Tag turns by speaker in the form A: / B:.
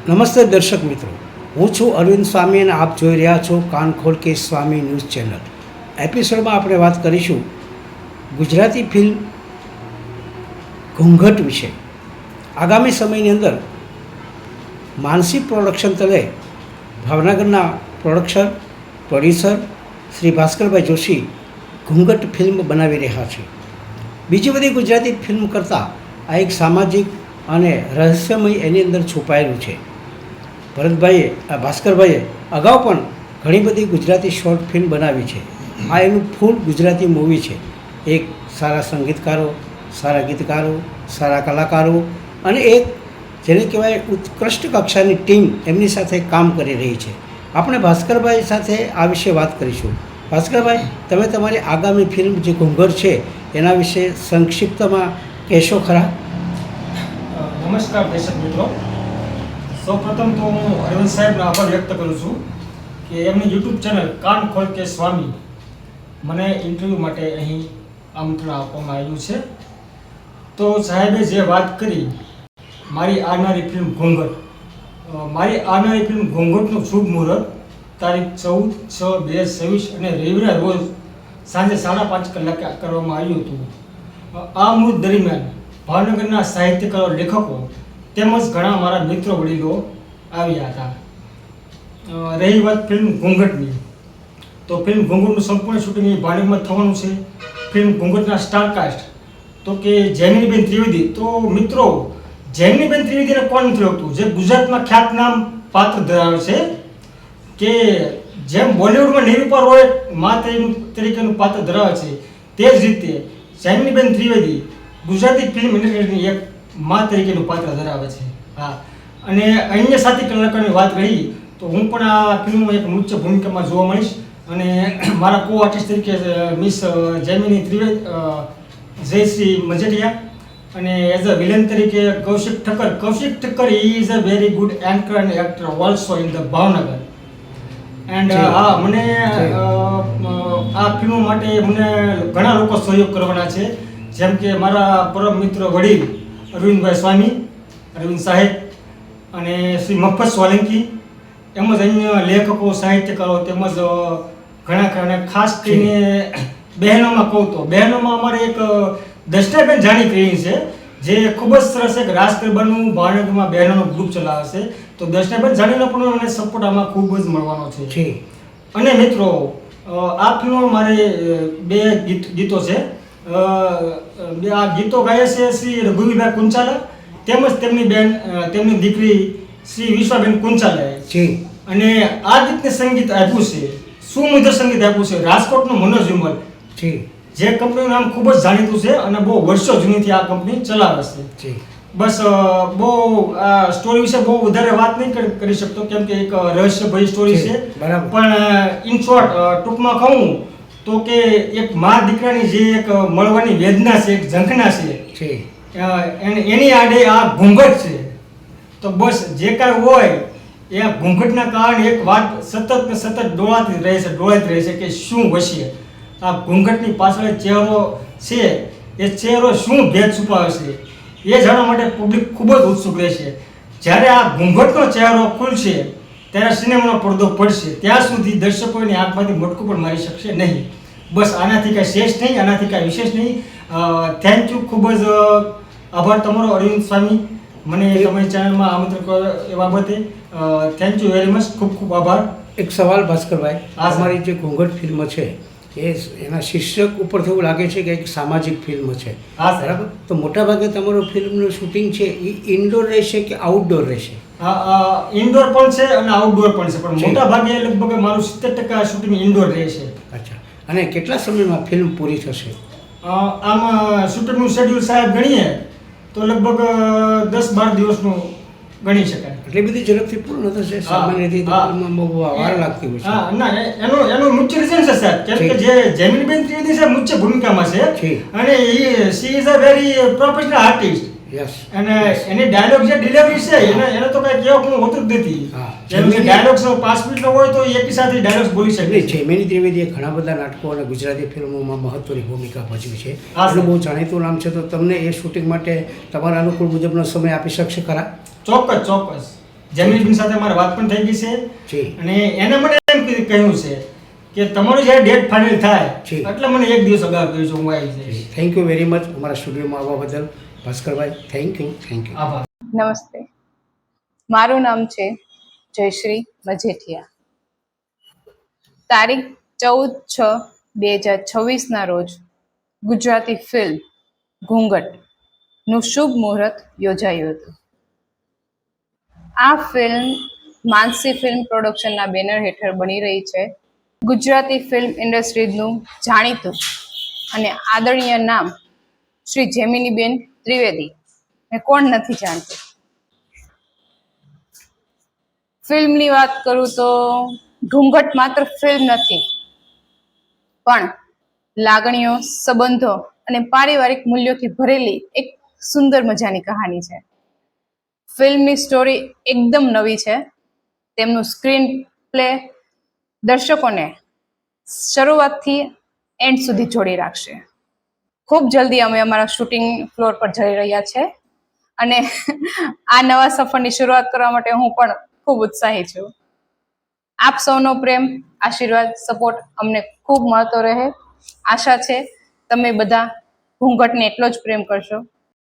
A: નમસ્તે દર્શક મિત્રો, હું છું અરવિંદ સ્વામી અને આપ જોઈ રહ્યા છો કાન ખોલ કે સ્વામી ન્યૂઝ ચેનલ. એપિસોડમાં આપણે વાત કરીશું ગુજરાતી ફિલ્મ ઘૂંઘટ વિશે. આગામી સમયની અંદર માનસી પ્રોડક્શન તળે ભાવનગરના પ્રોડ્યુસર શ્રી ભાસ્કરભાઈ જોશી ઘૂંઘટ ફિલ્મ બનાવી રહ્યા છે. બીજી બધી ગુજરાતી ફિલ્મ કરતાં આ એક સામાજિક અને રહસ્યમય એની અંદર છુપાયેલું છે. ભાસ્કરભાઈએ અગાઉ પણ ઘણી બધી ગુજરાતી શોર્ટ ફિલ્મ બનાવી છે. આ એનું ફૂલ ગુજરાતી મૂવી છે. એક સારા સંગીતકારો, સારા ગીતકારો, સારા કલાકારો અને એક જેને કહેવાય ઉત્કૃષ્ટ કક્ષાની ટીમ એમની સાથે કામ કરી રહી છે. આપણે ભાસ્કરભાઈ સાથે આ વિશે વાત કરીશું. ભાસ્કરભાઈ, તમે તમારી આગામી ફિલ્મ જે ઘૂંઘટ છે એના વિશે સંક્ષિપ્તમાં કહેશો ખરા?
B: નમસ્કાર દર્શક મિત્રો. સૌપ્રથમ તો હું અરવિંદ સાહેબનો આભાર વ્યક્ત કરું છું કે એમની યુટ્યુબ ચેનલ કાન ખોલ કે સ્વામી મને ઇન્ટરવ્યૂ માટે અહીં આમંત્રણ આપવામાં આવ્યું છે. તો સાહેબે જે વાત કરી મારી આવનારી ફિલ્મ ઘૂંઘટ, મારી આવનારી ફિલ્મ ઘૂંઘટનું શુભ મુહૂર્ત તારીખ 14/6/2026 અને રવિવારે રોજ સાંજે 5:30 કલાકે કરવામાં આવ્યું હતું. આ મુહૂર્ત દરમિયાન ભાવનગરના સાહિત્યકારો, લેખકો તેમજ ઘણા મારા મિત્રો વડીલો આવ્યા હતા. રહી વાત ફિલ્મ ઘૂંઘટની, તો ફિલ્મ ઘૂંઘટનું સંપૂર્ણ શૂટિંગ ભાવનગરમાં થવાનું છે. ફિલ્મ ઘૂંઘટના સ્ટારકાસ્ટ તો કે જૈમિનીબેન ત્રિવેદી. તો મિત્રો, જૈમિનીબેન ત્રિવેદીને કોણ નથી ઓળખતું, જે ગુજરાતમાં ખ્યાતનામ પાત્ર ધરાવે છે કે જેમ બોલિવૂડમાં નિરૂપા રોય મા તરીકેનું પાત્ર ધરાવે છે, તે જ રીતે જૈમિનીબેન ત્રિવેદી ગુજરાતી ફિલ્મ ઇન્ડસ્ટ્રીની એક મા તરીકેનું પાત્ર ધરાવે છે. હા, અને અન્ય સાથી કલાકારોની વાત રહી તો હું પણ આ ફિલ્મમાં એક મુખ્ય ભૂમિકામાં જોવા મળીશ અને મારા કો આર્ટિસ્ટ તરીકે મિસ જૈમિની ત્રિવેદી, જયશ્રી મજેટિયા, અને એઝ અ વિલન તરીકે Kaushik Thakkar is a very good anchor and actor also in the Bhavnagar. And હા, મને આ ફિલ્મ માટે મને ઘણા લોકો સહયોગ કરવાના છે, જેમ કે મારા પરમ મિત્ર વડીલ અરવિંદભાઈ સ્વામી, અરવિંદ સાહેબ અને શ્રી મફત સોલંકી, તેમજ અન્ય લેખકો, સાહિત્યકારો તેમજ ઘણા ખાસ કરીને બહેનોમાં કહું તો બહેનોમાં અમારે એક દર્શનાબેન જાણી કહી છે, જે ખૂબ જ સરસ એક રાસ ગરબાનું ભાવનગરમાં બહેનોનું ગ્રુપ ચલાવે છે. તો દર્શનાબેન જાણીનો પણ મને સપોર્ટ આમાં ખૂબ જ મળવાનો છે. અને મિત્રો, આ ફિલ્મમાં મારે 2 ગીતો છે. આ ગીતો ગાય છે શ્રી રઘુવીરભાઈ કુંચાલા તેમજ તેમની બેન, તેમની દીકરી શ્રી વિશ્વાબેન કુંચાલાએ. અને આ ગીતને સંગીત આપ્યું છે, સુમધુર સંગીત આપ્યું છે રાજકોટનું મનોજ વિમલ, જે કંપનીનું નામ ખૂબ જ જાણીતું છે અને બહુ વર્ષો જૂનીથી આ કંપની ચલાવે છે. બસ બહુ આ સ્ટોરી વિશે બહુ વધારે વાત નહીં કરી શકતો, કેમ કે એક રહસ્યભરી સ્ટોરી છે. પણ ઇન શોર્ટ, ટૂંકમાં કહું તો કે એક મા દીકરાની જે એક મળવાની વેદના છે, એક ઝંખના છે, એની આડે આ ઘૂંઘટ છે. તો બસ જે કાંઈ હોય એ આ ઘૂંઘટના કારણે એક વાત સતત ડોળાતી રહે છે કે શું વશે આ ઘૂંઘટની પાછળ ચહેરો છે, એ ચહેરો શું ભેદ છુપાવે છે એ જાણવા માટે પબ્લિક ખૂબ જ ઉત્સુક રહેશે. જ્યારે આ ઘૂંઘટનો ચહેરો ખુલશે ત્યારે સિનેમાનો પડદો પડશે, ત્યાં સુધી દર્શકોની આંખમાંથી મટકું પણ મારી શકશે નહીં. બસ આનાથી કાંઈ શેષ નહીં, આનાથી કાંઈ વિશેષ નહીં. થેન્ક યુ, ખૂબ જ આભાર તમારો અરવિંદ સ્વામી, મને તમારી ચેનલમાં આમંત્રણ કર્યો એ બાબતે. થેન્ક યુ વેરી મચ, ખૂબ ખૂબ આભાર.
A: એક સવાલ ભાસ્કરભાઈ, અમારી જે ઘૂંઘટ ફિલ્મ છે એના શીર્ષક ઉપરથી એવું લાગે છે કે એક સામાજિક ફિલ્મ છે, બરાબર? તો મોટાભાગે તમારું ફિલ્મનું શૂટિંગ છે એ ઇન્ડોર રહેશે કે આઉટડોર રહેશે?
B: ઇન્ડોર પણ છે અને આઉટડોર પણ છે, પણ મોટા ભાગે લગભગ મારું 70% શૂટિંગ ઇન્ડોર રહેશે.
A: અચ્છા, અને કેટલા સમયમાં ફિલ્મ પૂરી થશે?
B: આમાં શૂટિંગનું શેડ્યુલ સાહેબ ગણીએ તો લગભગ 10-12 દિવસનું ગણી શકાય.
A: એટલી બધી ઝડપથી પૂર્ણ થશે? સામાન્ય રીતે વાર લાગતી હોય છે.
B: ના, એનું મુખ્ય રીઝન છે સાહેબ, કેમ કે જે જૈમિનીબેન ત્રિવેદી છે મુખ્ય ભૂમિકામાં છે અને she is a very professional artist. અને એની ડાયલોગ જે ડિલિવરી છે એને તો કઈ કહેવાનું હોતું જ નથી. જેમ કે ડાયલોગ્સ 5 મિનિટનો હોય તો એકી સાથે ડાયલોગ્સ બોલી શકે.
A: જૈમિની ત્રિવેદીએ ઘણા બધા નાટકો અને ગુજરાતી ફિલ્મોમાં મહત્વની ભૂમિકા ભજવી છે. એનું બહુ જાણીતું નામ છે. તો તમને એ શૂટિંગ માટે તમારા અનુકૂળ મુજબનો સમય આપી શકશે ખરા?
B: ચોક્કસ. જેમિનીબેન સાથે મારી વાત પણ થઈ ગઈ છે
A: જી
B: અને એને મને એમ કહ્યું છે કે તમારું જ્યારે ડેટ ફાઇનલ થાય
A: જી.
B: એટલે મને એક દિવસ અગાઉ કહ્યું છે, હું આવી જઈશ.
A: થેન્ક યુ વેરી મચ અમારા સ્ટુડિયોમાં આવવા બદલ ભાસ્કરભાઈ. Thank you.
B: આભાર.
C: નમસ્તે, મારું નામ છે જયશ્રી મજેઠિયા. તારીખ 14/6/2026 રોજ ગુજરાતી ફિલ્મ ઘૂંઘટનું શુભ મુહૂર્ત યોજાયું હતું. આ ફિલ્મ માનસી ફિલ્મ પ્રોડક્શનના બેનર હેઠળ બની રહી છે. ગુજરાતી ફિલ્મ ઇન્ડસ્ટ્રીનું જાણીતું અને આદરણીય નામ શ્રી જેમિનીબેન ત્રિવેદી ને કોણ નથી જાણતું. ફિલ્મની વાત કરું તો ઘૂંઘટ માત્ર ફિલ્મ નથી, પણ લાગણીઓ, સંબંધો અને પારિવારિક મૂલ્યોથી ભરેલી એક સુંદર મજાની કહાની છે. ફિલ્મની સ્ટોરી એકદમ નવી છે. તેમનું સ્ક્રીન પ્લે દર્શકોને શરૂઆતથી એન્ડ સુધી જોડી રાખશે. ખૂબ જલ્દી અમે અમારા શૂટિંગ ફ્લોર પર જઈ રહ્યા છે અને આ નવા સફરની શરૂઆત કરવા માટે હું પણ ખૂબ ઉત્સાહી છું. આપ સૌનો પ્રેમ, આશીર્વાદ, સપોર્ટ અમને ખૂબ મળતો રહે. આશા છે તમે બધા ઘૂંઘટને એટલો જ પ્રેમ કરશો